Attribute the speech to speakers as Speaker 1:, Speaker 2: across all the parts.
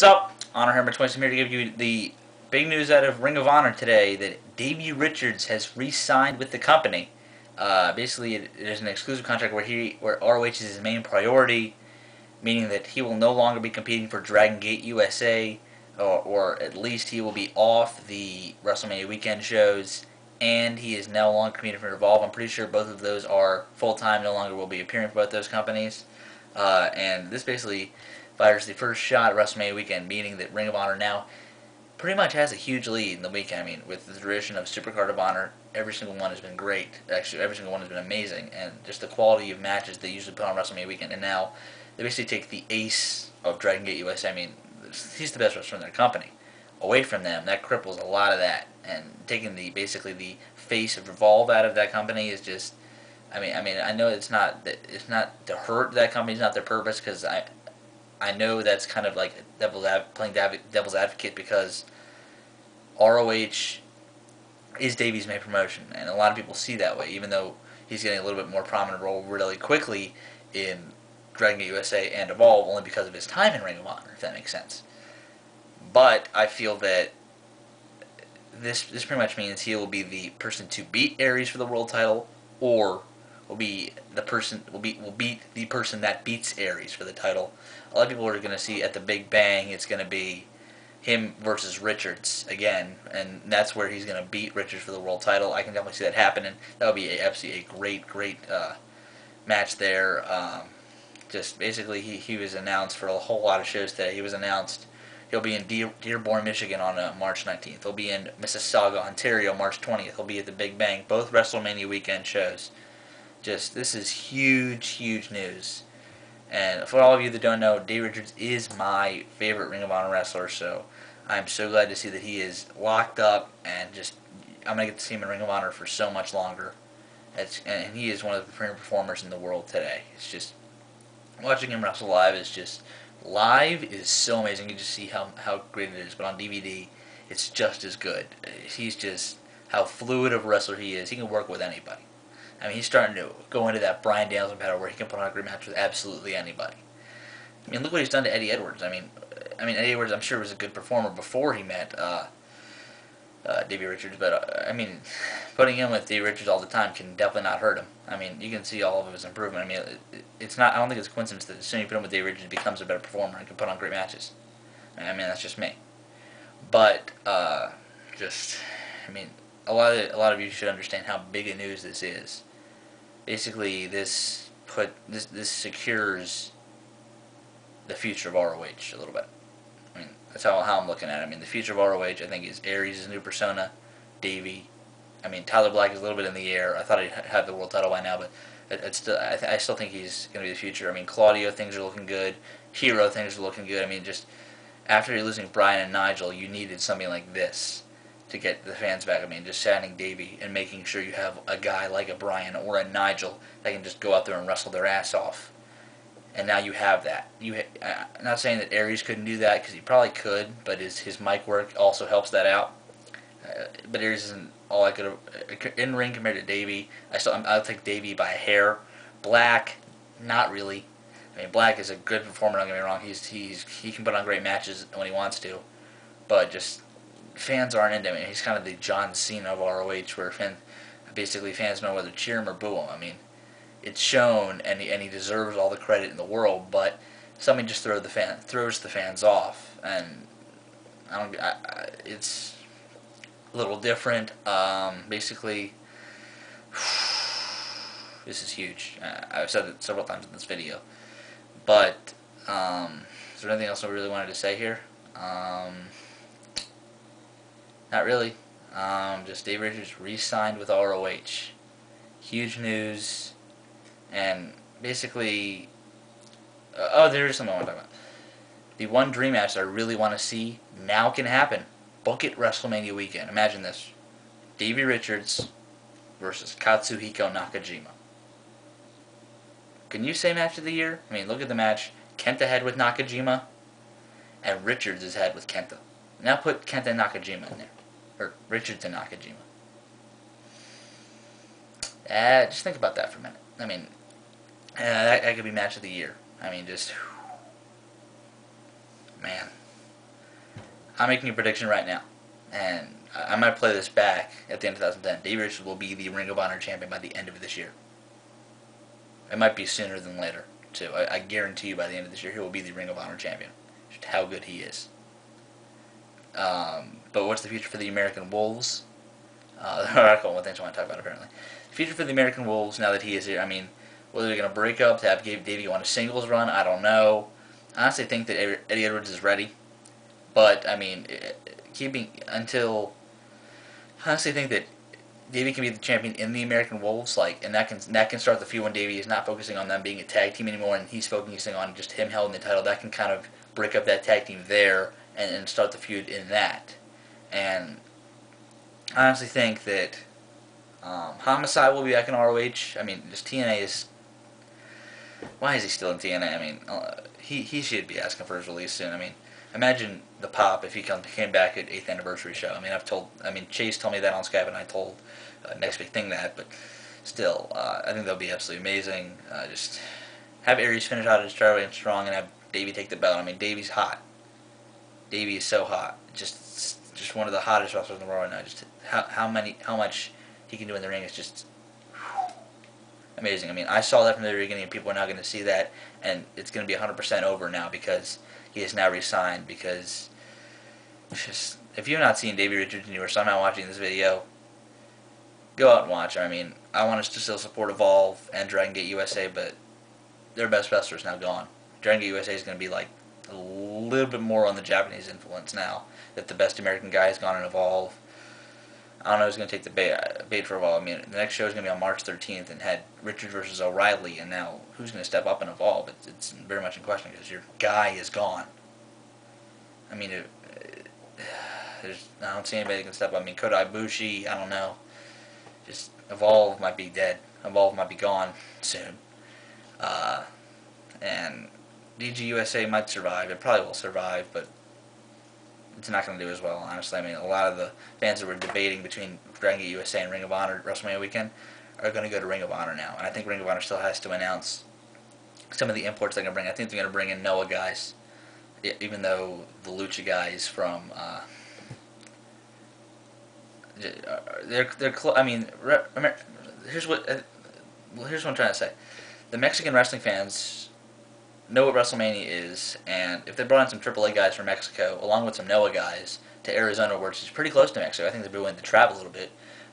Speaker 1: What's up? Honor Hammer 20. I'm here to give you the big news out of Ring of Honor today that Davey Richards has re-signed with the company. Basically, there's an exclusive contract where ROH is his main priority, meaning that he will no longer be competing for Dragon Gate USA, or at least he will be off the WrestleMania weekend shows, and he is no longer competing for Evolve. I'm pretty sure both of those are full-time, no longer will be appearing for both those companies. And this basically fires the first shot at WrestleMania weekend, meaning that Ring of Honor now pretty much has a huge lead in the weekend. I mean, with the tradition of Supercard of Honor, every single one has been great. Actually, every single one has been amazing, and just the quality of matches they usually put on WrestleMania weekend. And now they basically take the ace of Dragon Gate USA. I mean, he's the best wrestler in their company. Away from them, that cripples a lot of that. And taking basically the face of Revolve out of that company is just. I mean, I know it's not to hurt that company. It's not their purpose, because I know that's kind of like playing devil's advocate, because ROH is Davey's main promotion, and a lot of people see that way, even though he's getting a little bit more prominent role really quickly in Dragon Gate USA and Evolve, only because of his time in Ring of Honor, if that makes sense. But I feel that this pretty much means he will be the person to beat Aries for the world title, or will beat the person that beats Aries for the title. A lot of people are going to see at the Big Bang it's going to be him versus Richards again, and that's where he's going to beat Richards for the world title. I can definitely see that happening. That would be absolutely a great match there. Just basically, he was announced for a whole lot of shows today. He was announced. He'll be in Dearborn, Michigan on March 19th. He'll be in Mississauga, Ontario, March 20th. He'll be at the Big Bang, both WrestleMania weekend shows. This is huge news. And for all of you that don't know, Davey Richards is my favorite Ring of Honor wrestler, so I'm so glad to see that he is locked up, and I'm going to get to see him in Ring of Honor for so much longer. And he is one of the premier performers in the world today. It's just, watching him wrestle live is so amazing. You just see how great it is, but on DVD, it's just as good. He's just, how fluid of a wrestler he is. He can work with anybody. I mean, he's starting to go into that Bryan Danielson pattern where he can put on a great match with absolutely anybody. I mean, look what he's done to Eddie Edwards. I mean, Eddie Edwards, I'm sure, was a good performer before he met Davey Richards, but I mean, putting him with Davey Richards all the time can definitely not hurt him. I mean, you can see all of his improvement. I mean, it's not. I don't think it's a coincidence that as soon as you put him with Davey Richards, he becomes a better performer and can put on great matches. I mean, that's just me. But I mean, a lot of you should understand how big a news this is. Basically, this secures the future of ROH a little bit. I mean, that's how I'm looking at it. I mean, the future of ROH, I think, is Aries' new persona, Davey. I mean, Tyler Black is a little bit in the air. I thought he'd have the world title by now, but I still think he's going to be the future. I mean, Claudio, things are looking good. Hero, things are looking good. I mean, just after losing Bryan and Nigel, you needed something like this to get the fans back. I mean, just signing Davey and making sure you have a guy like a Bryan or a Nigel that can just go out there and wrestle their ass off. And now you have that. I'm not saying that Aries couldn't do that, because he probably could, but his mic work also helps that out. But Aries isn't all I could in ring compared to Davey. I'll take Davey by a hair. Black, not really. I mean, Black is a good performer. Don't get me wrong. He can put on great matches when he wants to, but just fans aren't into him. I mean, he's kind of the John Cena of ROH, where fans know whether to cheer him or boo him. I mean, it's shown, and he deserves all the credit in the world, but something just throws the fans off, and it's a little different. Basically, this is huge. I've said it several times in this video, but is there anything else I really wanted to say here? Not really. Just Davey Richards re-signed with ROH. Huge news. And basically, there is something I want to talk about. The one dream match that I really want to see now can happen. Book it WrestleMania weekend. Imagine this. Davey Richards versus Katsuhiko Nakajima. Can you say match of the year? I mean, look at the match. KENTA had with Nakajima, and Richards is had with KENTA. Now put KENTA and Nakajima in there. Or Richards and Nakajima. Just think about that for a minute. I mean, that could be match of the year. I mean, man. I'm making a prediction right now, and I might play this back at the end of 2010. Davey Richards will be the Ring of Honor champion by the end of this year. It might be sooner than later, too. I guarantee you by the end of this year he will be the Ring of Honor champion. Just how good he is. But what's the future for the American Wolves? There are a couple of things I want to talk about, apparently. The future for the American Wolves, now that he is here, I mean, whether they're going to break up to have Davey on a singles run, I don't know. I honestly think that Eddie Edwards is ready. But, I mean, I honestly think that Davey can be the champion in the American Wolves, and that can start the feud when Davey is not focusing on them being a tag team anymore, and he's focusing on just him holding the title. That can kind of break up that tag team there and start the feud in that. And I honestly think that Homicide will be back in ROH. I mean, just TNA is. Why is he still in TNA? I mean, he should be asking for his release soon. I mean, imagine the pop if he came back at 8th anniversary show. I mean, Chase told me that on Skype, and I told Next Big Thing that, but still, I think that'll be absolutely amazing. Just have Aries finish out his Charlie and strong, and have Davey take the belt. I mean, Davey's hot. Davey is so hot. Just one of the hottest wrestlers in the world right now. Just how much he can do in the ring is just amazing. I mean, I saw that from the very beginning, and people are now going to see that, and it's going to be 100% over now because he is now re-signed. Because if you've not seen Davey Richards and you are somehow watching this video, go out and watch. I mean, I want us to still support Evolve and Dragon Gate USA, but their best wrestler is now gone. Dragon Gate USA is going to be like a little bit more on the Japanese influence now that the best American guy has gone and Evolve. I don't know who's going to take the bait for Evolve. I mean, the next show is going to be on March 13th and had Richard versus O'Reilly, and now who's going to step up and Evolve? It's very much in question because your guy is gone. I mean, I don't see anybody that can step up. I mean, Kota Ibushi, I don't know. Just Evolve might be dead. Evolve might be gone soon. And DGUSA might survive. It probably will survive, but it's not going to do as well, honestly. I mean, a lot of the fans that were debating between Dragon Gate USA and Ring of Honor WrestleMania weekend are going to go to Ring of Honor now. And I think Ring of Honor still has to announce some of the imports they're going to bring. I think they're going to bring in Noah guys, even though the Lucha guys from I mean, here's what I'm trying to say. The Mexican wrestling fans know what WrestleMania is, and if they brought in some AAA guys from Mexico, along with some Noah guys, to Arizona, which is pretty close to Mexico, I think they'd be willing to travel a little bit,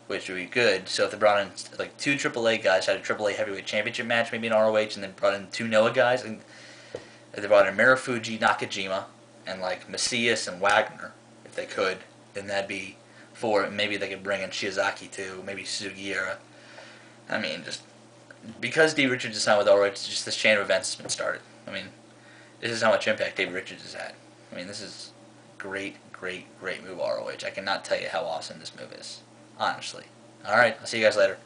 Speaker 1: which would be good. So if they brought in like 2 AAA guys, had a AAA heavyweight championship match, maybe in ROH, and then brought in 2 Noah guys, and if they brought in Marufuji, Nakajima, and like Macias and Wagner, if they could, then that'd be 4. Maybe they could bring in Shiozaki too, maybe Sugiura. I mean, just because Davey Richards is signed with ROH, just this chain of events has been started. I mean, this is how much impact Davey Richards has had. I mean, this is great move, ROH. I cannot tell you how awesome this move is, honestly. Alright, I'll see you guys later.